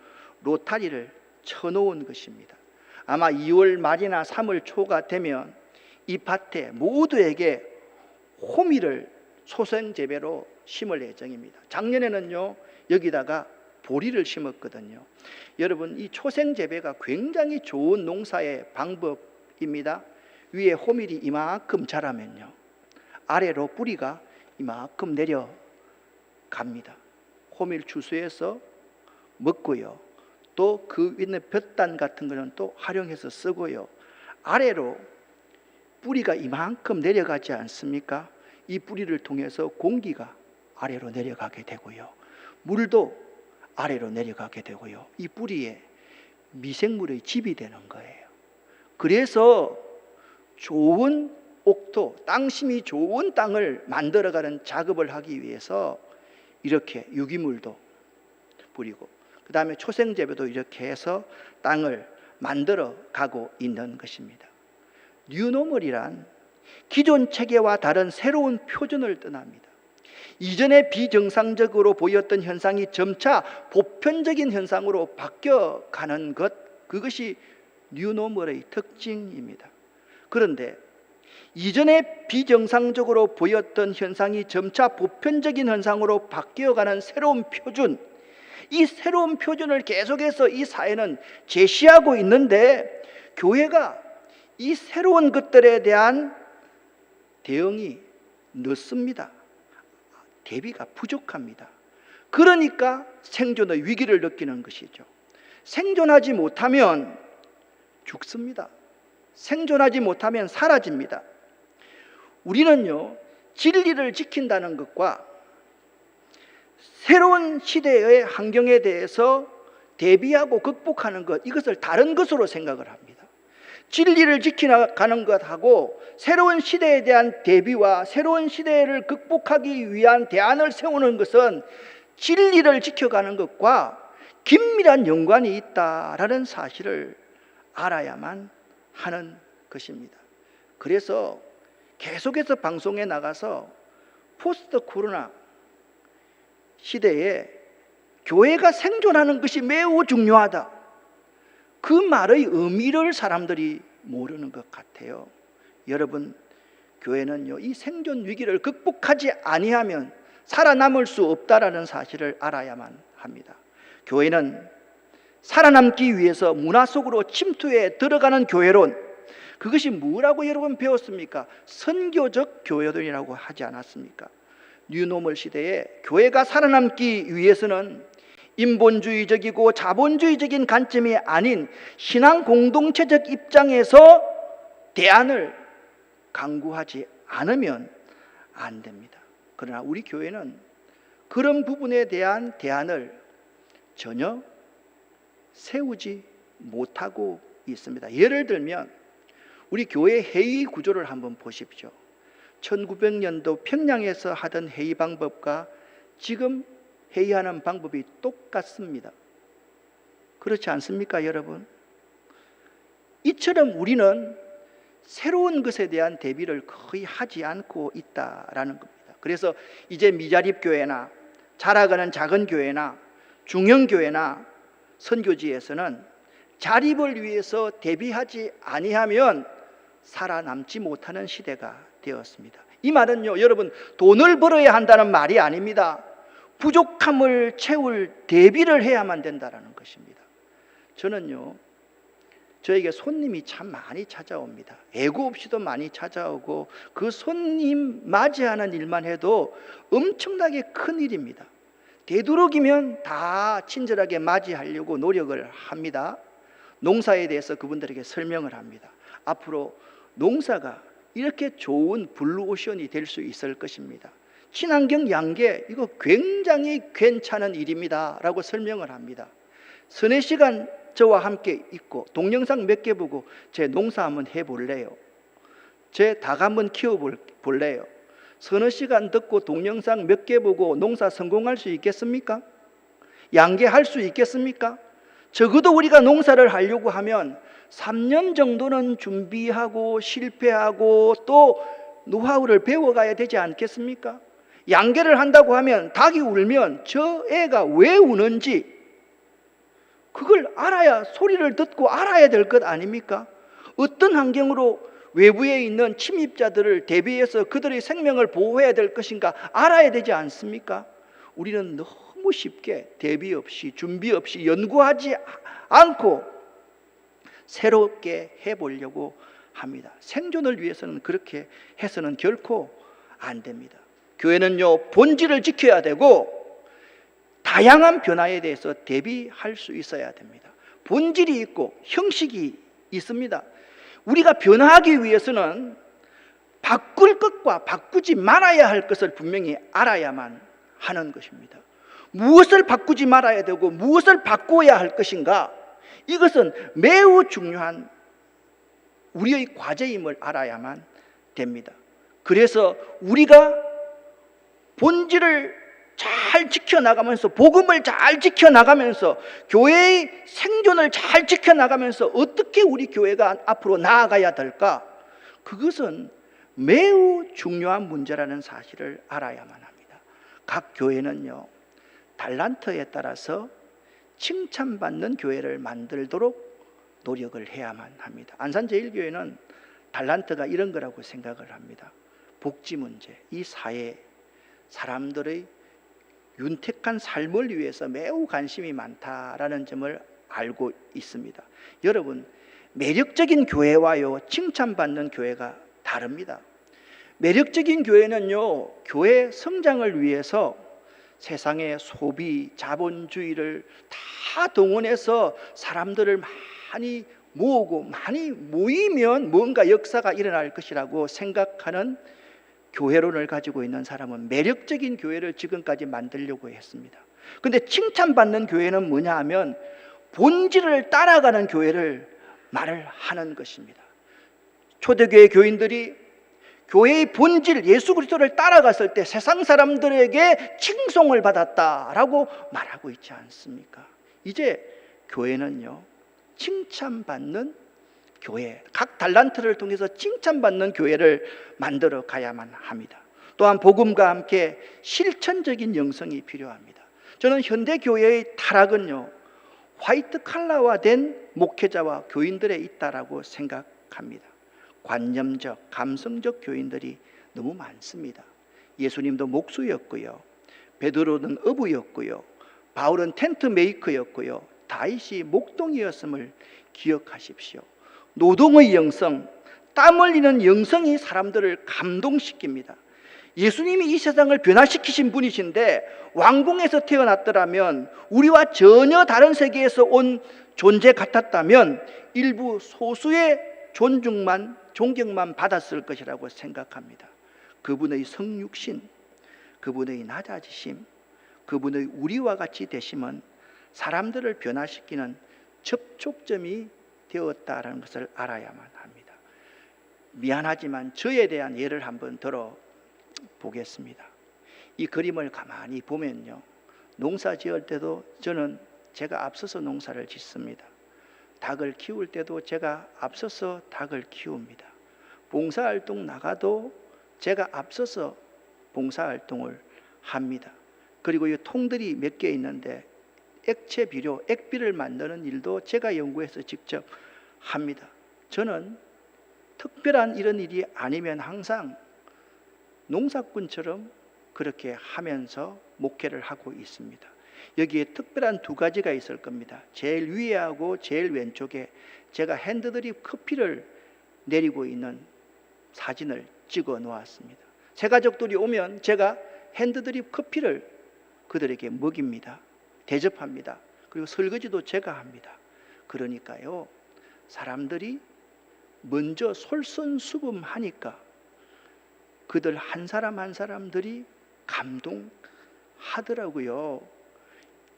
로타리를 쳐놓은 것입니다. 아마 2월 말이나 3월 초가 되면 이 밭에 모두에게 호미를 초생 재배로 심을 예정입니다. 작년에는요, 여기다가 보리를 심었거든요. 여러분, 이 초생 재배가 굉장히 좋은 농사의 방법입니다. 위에 호밀이 이만큼 자라면요, 아래로 뿌리가 이만큼 내려갑니다. 호밀 추수해서 먹고요, 또 그 있는 볕단 같은 거는 또 활용해서 쓰고요, 아래로 뿌리가 이만큼 내려가지 않습니까? 이 뿌리를 통해서 공기가 아래로 내려가게 되고요, 물도 아래로 내려가게 되고요, 이 뿌리에 미생물의 집이 되는 거예요. 그래서 좋은 옥토, 땅심이 좋은 땅을 만들어가는 작업을 하기 위해서 이렇게 유기물도 뿌리고, 그 다음에 초생재배도 이렇게 해서 땅을 만들어 가고 있는 것입니다. 뉴노멀이란 기존 체계와 다른 새로운 표준을 뜻합니다. 이전에 비정상적으로 보였던 현상이 점차 보편적인 현상으로 바뀌어가는 것, 그것이 뉴노멀의 특징입니다. 그런데 이전에 비정상적으로 보였던 현상이 점차 보편적인 현상으로 바뀌어가는 새로운 표준, 이 새로운 표준을 계속해서 이 사회는 제시하고 있는데, 교회가 이 새로운 것들에 대한 대응이 늦습니다. 대비가 부족합니다. 그러니까 생존의 위기를 느끼는 것이죠. 생존하지 못하면 죽습니다. 생존하지 못하면 사라집니다. 우리는요, 진리를 지킨다는 것과 새로운 시대의 환경에 대해서 대비하고 극복하는 것, 이것을 다른 것으로 생각을 합니다. 진리를 지켜가는 것하고 새로운 시대에 대한 대비와 새로운 시대를 극복하기 위한 대안을 세우는 것은 진리를 지켜가는 것과 긴밀한 연관이 있다라는 사실을 알아야만 하는 것입니다. 그래서 계속해서 방송에 나가서 포스트 코로나 시대에 교회가 생존하는 것이 매우 중요하다, 그 말의 의미를 사람들이 모르는 것 같아요. 여러분, 교회는요, 이 생존 위기를 극복하지 아니하면 살아남을 수 없다라는 사실을 알아야만 합니다. 교회는 살아남기 위해서 문화 속으로 침투해 들어가는 교회론, 그것이 뭐라고 여러분 배웠습니까? 선교적 교회론이라고 하지 않았습니까? 뉴노멀 시대에 교회가 살아남기 위해서는 인본주의적이고 자본주의적인 관점이 아닌 신앙 공동체적 입장에서 대안을 강구하지 않으면 안 됩니다. 그러나 우리 교회는 그런 부분에 대한 대안을 전혀 세우지 못하고 있습니다. 예를 들면 우리 교회 회의 구조를 한번 보십시오. 1900년도 평양에서 하던 회의 방법과 지금 회의하는 방법이 똑같습니다. 그렇지 않습니까, 여러분? 이처럼 우리는 새로운 것에 대한 대비를 거의 하지 않고 있다라는 겁니다. 그래서 이제 미자립 교회나 자라가는 작은 교회나 중형 교회나 선교지에서는 자립을 위해서 대비하지 아니하면 살아남지 못하는 시대가 되었습니다. 이 말은요, 여러분, 돈을 벌어야 한다는 말이 아닙니다. 부족함을 채울 대비를 해야만 된다는 것입니다. 저는요, 저에게 손님이 참 많이 찾아옵니다. 예고 없이도 많이 찾아오고, 그 손님 맞이하는 일만 해도 엄청나게 큰 일입니다. 되도록이면 다 친절하게 맞이하려고 노력을 합니다. 농사에 대해서 그분들에게 설명을 합니다. 앞으로 농사가 이렇게 좋은 블루오션이 될 수 있을 것입니다. 친환경 양계, 이거 굉장히 괜찮은 일입니다 라고 설명을 합니다. 서너 시간 저와 함께 있고 동영상 몇 개 보고 제 농사 한번 해볼래요? 제 닭 한번 키워볼래요? 서너 시간 듣고 동영상 몇 개 보고 농사 성공할 수 있겠습니까? 양계할 수 있겠습니까? 적어도 우리가 농사를 하려고 하면 3년 정도는 준비하고 실패하고 또 노하우를 배워가야 되지 않겠습니까? 양계를 한다고 하면 닭이 울면 저 애가 왜 우는지 그걸 알아야, 소리를 듣고 알아야 될 것 아닙니까? 어떤 환경으로 외부에 있는 침입자들을 대비해서 그들의 생명을 보호해야 될 것인가 알아야 되지 않습니까? 우리는 너무 쉽게 대비 없이 준비 없이 연구하지 않고 새롭게 해보려고 합니다. 생존을 위해서는 그렇게 해서는 결코 안 됩니다. 교회는요, 본질을 지켜야 되고 다양한 변화에 대해서 대비할 수 있어야 됩니다. 본질이 있고 형식이 있습니다. 우리가 변화하기 위해서는 바꿀 것과 바꾸지 말아야 할 것을 분명히 알아야만 하는 것입니다. 무엇을 바꾸지 말아야 되고 무엇을 바꿔야 할 것인가, 이것은 매우 중요한 우리의 과제임을 알아야만 됩니다. 그래서 우리가 본질을 잘 지켜나가면서, 복음을 잘 지켜나가면서, 교회의 생존을 잘 지켜나가면서 어떻게 우리 교회가 앞으로 나아가야 될까, 그것은 매우 중요한 문제라는 사실을 알아야만 합니다. 각 교회는요, 달란트에 따라서 칭찬받는 교회를 만들도록 노력을 해야만 합니다. 안산제일교회는 달란트가 이런 거라고 생각을 합니다. 복지 문제, 이 사회 사람들의 윤택한 삶을 위해서 매우 관심이 많다라는 점을 알고 있습니다. 여러분, 매력적인 교회와요, 칭찬받는 교회가 다릅니다. 매력적인 교회는요, 교회 성장을 위해서 세상의 소비, 자본주의를 다 동원해서 사람들을 많이 모으고 많이 모이면 뭔가 역사가 일어날 것이라고 생각하는 교회론을 가지고 있는 사람은 매력적인 교회를 지금까지 만들려고 했습니다. 그런데 칭찬받는 교회는 뭐냐 하면 본질을 따라가는 교회를 말을 하는 것입니다. 초대교회 교인들이 교회의 본질 예수 그리스도를 따라갔을 때 세상 사람들에게 칭송을 받았다라고 말하고 있지 않습니까? 이제 교회는요, 칭찬받는 교회, 각 달란트를 통해서 칭찬받는 교회를 만들어 가야만 합니다. 또한 복음과 함께 실천적인 영성이 필요합니다. 저는 현대 교회의 타락은요, 화이트 칼라화된 목회자와 교인들에 있다라고 생각합니다. 관념적, 감성적 교인들이 너무 많습니다. 예수님도 목수였고요, 베드로는 어부였고요, 바울은 텐트 메이커였고요, 다윗이 목동이었음을 기억하십시오. 노동의 영성, 땀 흘리는 영성이 사람들을 감동시킵니다. 예수님이 이 세상을 변화시키신 분이신데 왕궁에서 태어났더라면, 우리와 전혀 다른 세계에서 온 존재 같았다면 일부 소수의 존경만 받았을 것이라고 생각합니다. 그분의 성육신, 그분의 낮아지심, 그분의 우리와 같이 되심은 사람들을 변화시키는 접촉점이 되었다라는 것을 알아야만 합니다. 미안하지만 저에 대한 예를 한번 들어보겠습니다. 이 그림을 가만히 보면요, 농사 지을 때도 저는 제가 앞서서 농사를 짓습니다. 닭을 키울 때도 제가 앞서서 닭을 키웁니다. 봉사활동 나가도 제가 앞서서 봉사활동을 합니다. 그리고 이 통들이 몇 개 있는데 액체 비료, 액비를 만드는 일도 제가 연구해서 직접 합니다. 저는 특별한 이런 일이 아니면 항상 농사꾼처럼 그렇게 하면서 목회를 하고 있습니다. 여기에 특별한 두 가지가 있을 겁니다. 제일 위에하고 제일 왼쪽에 제가 핸드드립 커피를 내리고 있는 사진을 찍어 놓았습니다. 새 가족들이 오면 제가 핸드드립 커피를 그들에게 먹입니다. 대접합니다. 그리고 설거지도 제가 합니다. 그러니까요, 사람들이 먼저 솔선수범하니까 그들 한 사람 한 사람들이 감동하더라고요.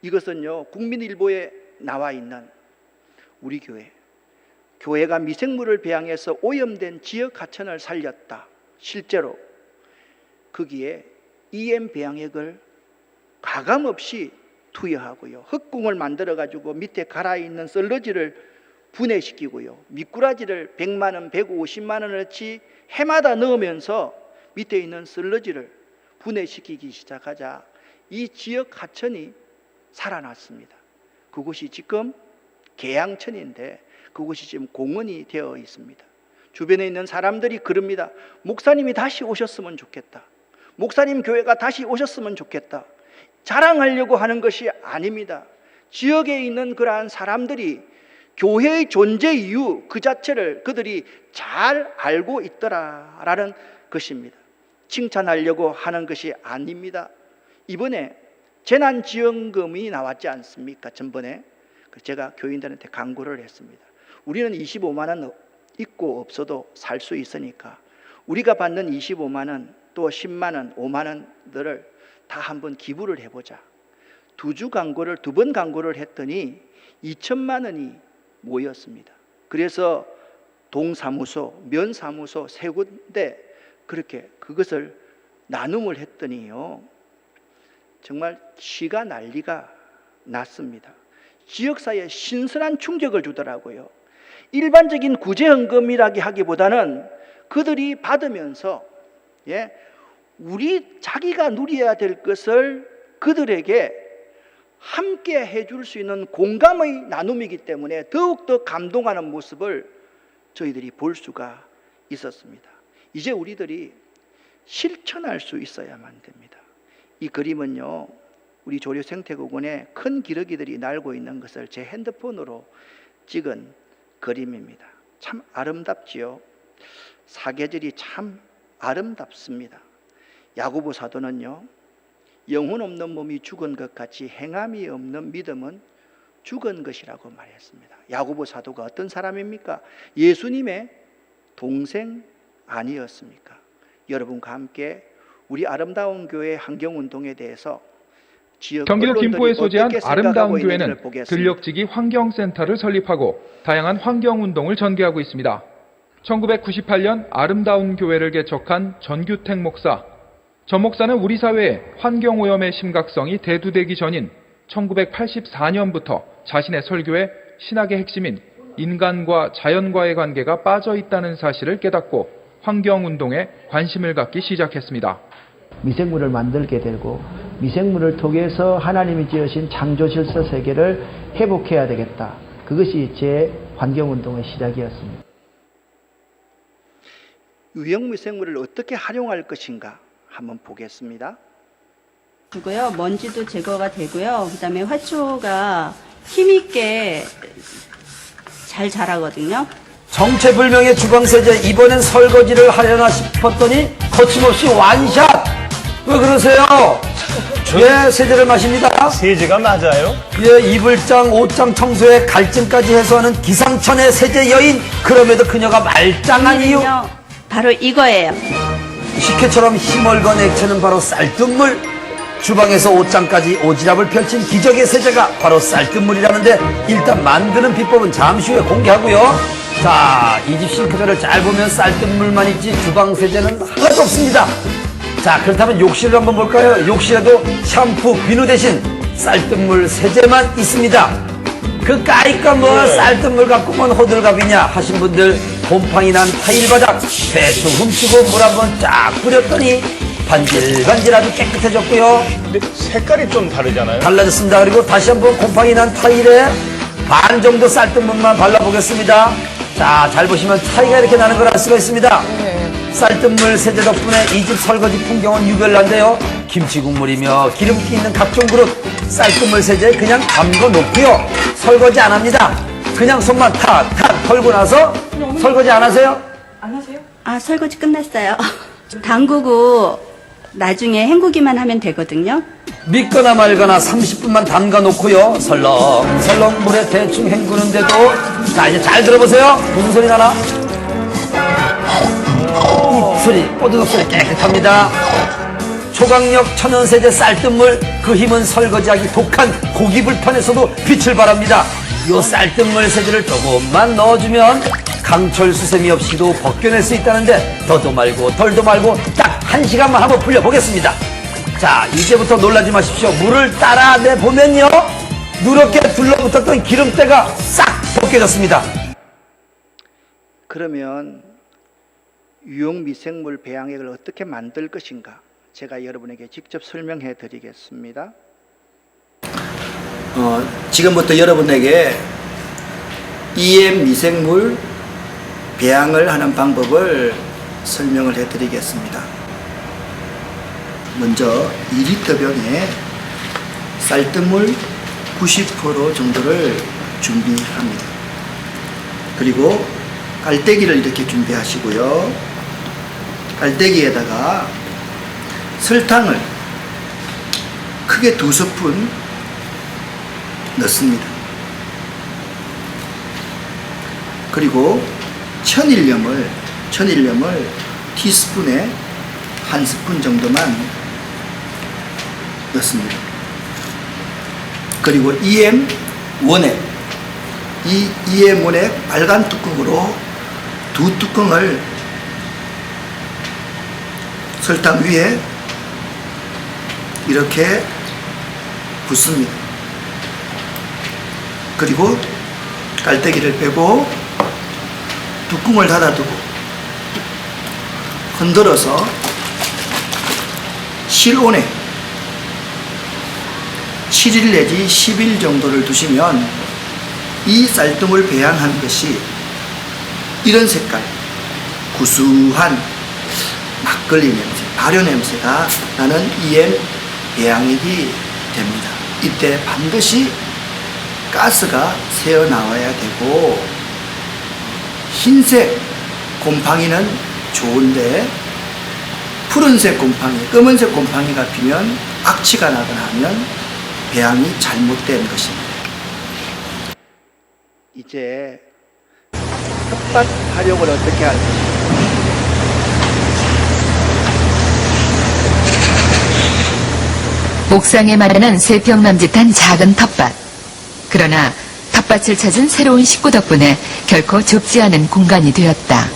이것은요, 국민일보에 나와 있는 우리 교회가 미생물을 배양해서 오염된 지역 하천을 살렸다. 실제로 거기에 EM 배양액을 가감없이 투여하고요, 흙궁을 만들어 가지고 밑에 갈아 있는 썰러지를 분해시키고요. 미꾸라지를 100만 원, 150만 원어치 해마다 넣으면서 밑에 있는 슬러지를 분해시키기 시작하자 이 지역 하천이 살아났습니다. 그곳이 지금 계양천인데 그곳이 지금 공원이 되어 있습니다. 주변에 있는 사람들이 그럽니다. 목사님이 다시 오셨으면 좋겠다. 목사님 교회가 다시 오셨으면 좋겠다. 자랑하려고 하는 것이 아닙니다. 지역에 있는 그러한 사람들이 교회의 존재 이유 그 자체를 그들이 잘 알고 있더라라는 것입니다. 칭찬하려고 하는 것이 아닙니다. 이번에 재난지원금이 나왔지 않습니까? 전번에 제가 교인들한테 강구를 했습니다. 우리는 25만 원 있고 없어도 살 수 있으니까 우리가 받는 25만 원 또 10만 원, 5만 원들을 다 한번 기부를 해보자. 두 번 강구를 했더니 2천만 원이 모였습니다. 그래서 동사무소, 면사무소 세 군데 그렇게 그것을 나눔을 했더니요, 정말 시가 난리가 났습니다. 지역사회에 신선한 충격을 주더라고요. 일반적인 구제헌금이라기 하기보다는 그들이 받으면서 자기가 누려야 될 것을 그들에게 함께 해줄 수 있는 공감의 나눔이기 때문에 더욱더 감동하는 모습을 저희들이 볼 수가 있었습니다. 이제 우리들이 실천할 수 있어야만 됩니다. 이 그림은요, 우리 조류생태공원에 큰 기러기들이 날고 있는 것을 제 핸드폰으로 찍은 그림입니다. 참 아름답지요. 사계절이 참 아름답습니다. 야고보 사도는요, 영혼 없는 몸이 죽은 것 같이 행함이 없는 믿음은 죽은 것이라고 말했습니다. 야고보 사도가 어떤 사람입니까? 예수님의 동생 아니었습니까? 여러분과 함께 우리 아름다운 교회 환경운동에 대해서 경기도 김포에 소재한 아름다운 교회는 들녘지기 환경센터를 설립하고 다양한 환경운동을 전개하고 있습니다. 1998년 아름다운 교회를 개척한 전규택 목사. 전 목사는 우리 사회의 환경오염의 심각성이 대두되기 전인 1984년부터 자신의 설교에 신학의 핵심인 인간과 자연과의 관계가 빠져 있다는 사실을 깨닫고 환경운동에 관심을 갖기 시작했습니다. 미생물을 만들게 되고 미생물을 통해서 하나님이 지으신 창조질서 세계를 회복해야 되겠다. 그것이 제 환경운동의 시작이었습니다. 유형미생물을 어떻게 활용할 것인가 한번 보겠습니다. 고요. 먼지도 제거가 되고요. 그다음에 화초가 힘있게 잘 자라거든요. 정체불명의 주방세제, 이번엔 설거지를 하려나 싶었더니 거침없이 완샷! 왜 그러세요? 예, 세제를 마십니다. 세제가 맞아요? 예, 이불장, 옷장 청소에 갈증까지 해소하는 기상천외 세제 여인. 그럼에도 그녀가 말짱한 이유. 바로 이거예요. 식혜처럼 힘얼건 액체는 바로 쌀뜨물. 주방에서 옷장까지 오지랖을 펼친 기적의 세제가 바로 쌀뜨물이라는데, 일단 만드는 비법은 잠시 후에 공개하고요. 자, 이 집 싱크대를 잘 보면 쌀뜨물만 있지 주방 세제는 하나도 없습니다. 자, 그렇다면 욕실을 한번 볼까요? 욕실에도 샴푸, 비누 대신 쌀뜨물 세제만 있습니다. 그 까이까 뭐 쌀뜨물 갖고 뭔 호들갑이냐 하신 분들, 곰팡이 난 타일 바닥 대충 훔치고 물 한번 쫙 뿌렸더니 반질반질 아주 깨끗해졌고요. 근데 색깔이 좀 다르잖아요? 달라졌습니다. 그리고 다시 한번 곰팡이 난 타일에 반 정도 쌀뜨물만 발라보겠습니다. 자, 잘 보시면 차이가 이렇게 나는 걸 알 수가 있습니다. 쌀뜨물 세제 덕분에 이 집 설거지 풍경은 유별난데요. 김치 국물이며 기름기 있는 각종 그릇 쌀뜨물 세제에 그냥 담궈 놓고요. 설거지 안 합니다. 그냥 손만 탁탁 털고 나서 설거지 안 하세요? 아, 설거지 끝났어요. 담그고 나중에 헹구기만 하면 되거든요. 믿거나 말거나 30분만 담가 놓고요. 설렁설렁 물에 대충 헹구는데도, 자, 이제 잘 들어보세요. 무슨 소리 나나? 입술이 뽀드득 소리 깨끗합니다. 초강력 천연세제 쌀뜨물, 그 힘은 설거지하기 독한 고기 불판에서도 빛을 발합니다. 요 쌀뜨물 세제를 조금만 넣어주면 강철 수세미 없이도 벗겨낼 수 있다는데, 더도 말고 덜도 말고 딱 1시간만 한번 풀려보겠습니다. 자, 이제부터 놀라지 마십시오. 물을 따라 내보면요, 누렇게 둘러붙었던 기름때가 싹 벗겨졌습니다. 그러면 유용 미생물 배양액을 어떻게 만들 것인가? 제가 여러분에게 직접 설명해 드리겠습니다. 지금부터 여러분에게 EM 미생물 배양을 하는 방법을 설명을 해 드리겠습니다. 먼저 2리터 병에 쌀뜨물 90% 정도를 준비합니다. 그리고 깔때기를 이렇게 준비하시고요. 깔때기에다가 설탕을 크게 2스푼 넣습니다. 그리고 천일염을 티스푼에 1스푼 정도만 넣습니다. 그리고 EM 원액, 이 EM 원액 빨간 뚜껑으로 2뚜껑을 설탕 위에 이렇게 붓습니다. 그리고 깔때기를 빼고 뚜껑을 닫아두고 흔들어서 실온에 7일 내지 10일 정도를 두시면 이 쌀뜨물 배양한 것이 이런 색깔, 구수한 막걸리 냄새, 발효 냄새가 나는 EM 배양액이 됩니다. 이때 반드시 가스가 새어 나와야 되고 흰색 곰팡이는 좋은데 푸른색 곰팡이, 검은색 곰팡이가 피면 악취가 나거나 하면 배양이 잘못된 것입니다. 이제 텃밭 활용을 어떻게 할 것인가? 옥상에 마련한 3평 남짓한 작은 텃밭. 그러나 텃밭을 찾은 새로운 식구 덕분에 결코 좁지 않은 공간이 되었다.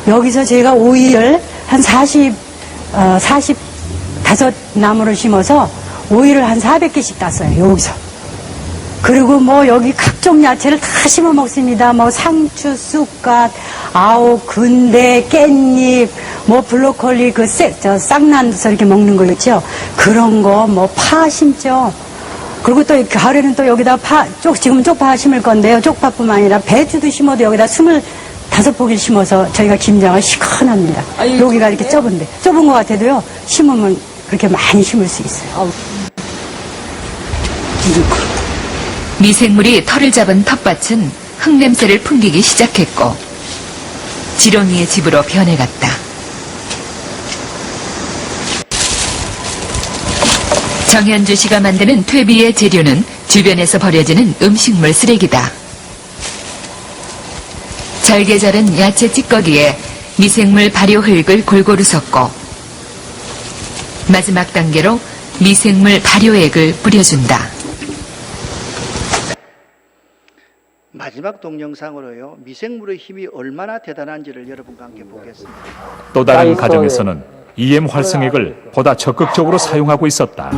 여기서 제가 오이를 한 45나무를 심어서 오이를 한 400개씩 땄어요, 여기서. 그리고 뭐 여기 각종 야채를 다 심어 먹습니다. 뭐 상추, 쑥갓, 아욱, 근대, 깻잎, 뭐 블로콜리, 쌍난서 이렇게 먹는 거 있죠. 그런 거, 뭐 파 심죠. 그리고 또 가을에는 또 여기다 지금 쪽파 심을 건데요. 쪽파뿐만 아니라 배추도 심어도 여기다 25포기를 심어서 저희가 김장을 시원합니다. 여기가 이렇게 좁은데. 좁은 것 같아도요, 심으면 그렇게 많이 심을 수 있어요. 미생물이 털을 잡은 텃밭은 흙냄새를 풍기기 시작했고 지렁이의 집으로 변해갔다. 정현주 씨가 만드는 퇴비의 재료는 주변에서 버려지는 음식물 쓰레기다. 잘게 자른 야채 찌꺼기에 미생물 발효 흙을 골고루 섞고 마지막 단계로 미생물 발효액을 뿌려준다. 마지막 동영상으로요, 미생물의 힘이 얼마나 대단한지를 여러분과 함께 보겠습니다. 또 다른 가정에서는 EM 활성액을 보다 적극적으로 사용하고 있었다.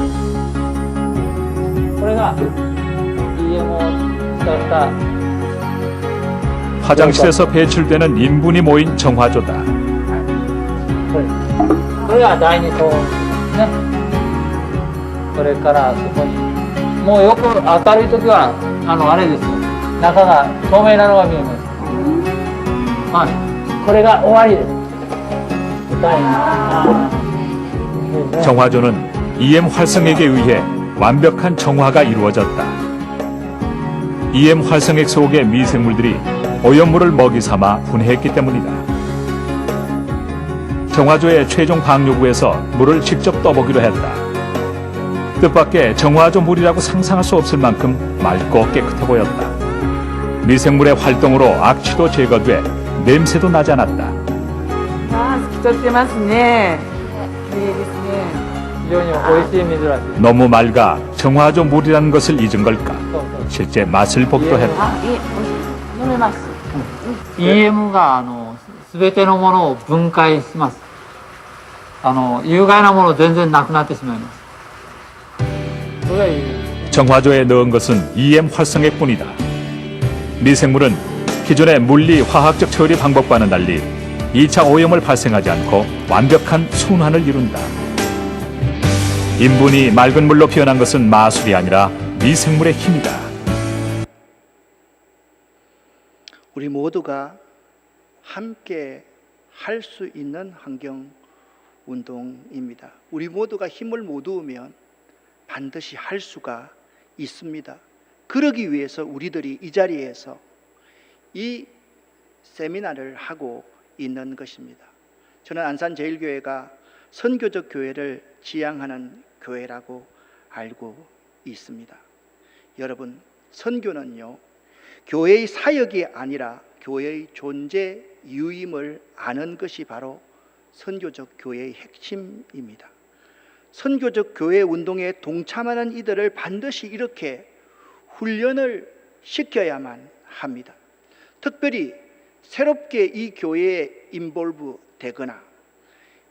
화장실에서 배출되는 인분이 모인 정화조다. 정화조는 EM 활성액에 의해 완벽한 정화가 이루어졌다. EM 활성액 속의 미생물들이 오염물을 먹이 삼아 분해했기 때문이다. 정화조의 최종 방류구에서 물을 직접 떠보기로 했다. 뜻밖의 정화조 물이라고 상상할 수 없을 만큼 맑고 깨끗해 보였다. 미생물의 활동으로 악취도 제거돼 냄새도 나지 않았다. 너무 맑아 정화조 물이라는 것을 잊은 걸까? 실제 맛을 보기도 했다. EM가 全てのものを分解します。有害なもの全然なくなってしまいます。 정화조에 넣은 것은 EM 활성액뿐이다. 미생물은 기존의 물리, 화학적 처리 방법과는 달리 2차 오염을 발생하지 않고 완벽한 순환을 이룬다. 인분이 맑은 물로 피어난 것은 마술이 아니라 미생물의 힘이다. 우리 모두가 함께 할 수 있는 환경 운동입니다. 우리 모두가 힘을 모으면 반드시 할 수가 있습니다. 그러기 위해서 우리들이 이 자리에서 이 세미나를 하고 있는 것입니다. 저는 안산제일교회가 선교적 교회를 지향하는 교회라고 알고 있습니다. 여러분, 선교는요, 교회의 사역이 아니라 교회의 존재 이유임을 아는 것이 바로 선교적 교회의 핵심입니다. 선교적 교회 운동에 동참하는 이들을 반드시 이렇게 훈련을 시켜야만 합니다. 특별히 새롭게 이 교회에 인볼브 되거나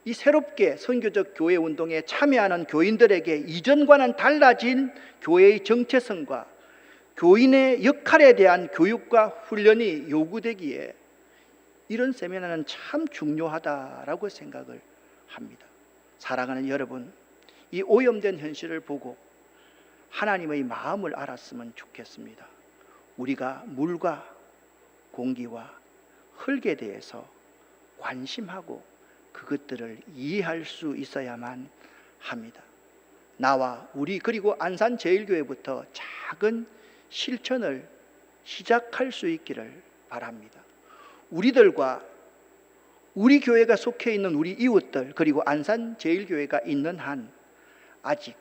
이 새롭게 선교적 교회 운동에 참여하는 교인들에게 이전과는 달라진 교회의 정체성과 교인의 역할에 대한 교육과 훈련이 요구되기에 이런 세미나는 참 중요하다라고 생각을 합니다. 사랑하는 여러분, 이 오염된 현실을 보고 하나님의 마음을 알았으면 좋겠습니다. 우리가 물과 공기와 흙에 대해서 관심하고 그것들을 이해할 수 있어야만 합니다. 나와 우리 그리고 안산제일교회부터 작은 실천을 시작할 수 있기를 바랍니다. 우리들과 우리 교회가 속해 있는 우리 이웃들 그리고 안산제일교회가 있는 한 아직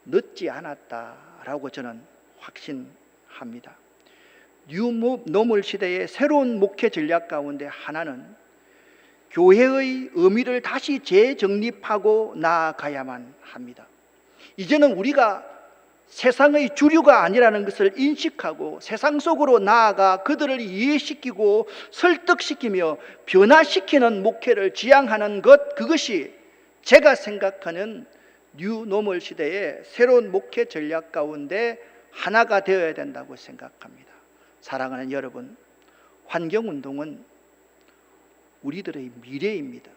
늦지 않았다라고 저는 확신합니다. 뉴노멀 시대의 새로운 목회 전략 가운데 하나는 교회의 의미를 다시 재정립하고 나아가야만 합니다. 이제는 우리가 세상의 주류가 아니라는 것을 인식하고 세상 속으로 나아가 그들을 이해시키고 설득시키며 변화시키는 목회를 지향하는 것, 그것이 제가 생각하는 뉴노멀 시대의 새로운 목회 전략 가운데 하나가 되어야 된다고 생각합니다. 사랑하는 여러분, 환경운동은 우리들의 미래입니다.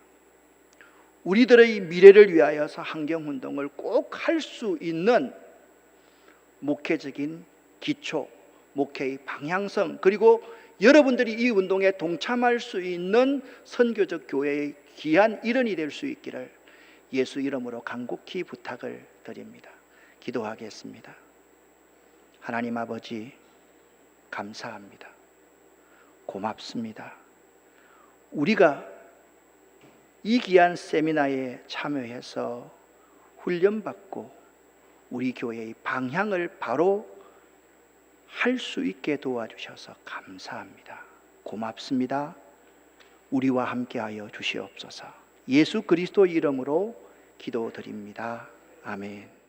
우리들의 미래를 위하여서 환경운동을 꼭 할 수 있는 목회적인 기초, 목회의 방향성, 그리고 여러분들이 이 운동에 동참할 수 있는 선교적 교회의 귀한 일원이 될 수 있기를 예수 이름으로 간곡히 부탁을 드립니다. 기도하겠습니다. 하나님 아버지, 감사합니다. 고맙습니다. 우리가 이 귀한 세미나에 참여해서 훈련받고 우리 교회의 방향을 바로 할 수 있게 도와주셔서 감사합니다. 고맙습니다. 우리와 함께하여 주시옵소서. 예수 그리스도 이름으로 기도드립니다. 아멘.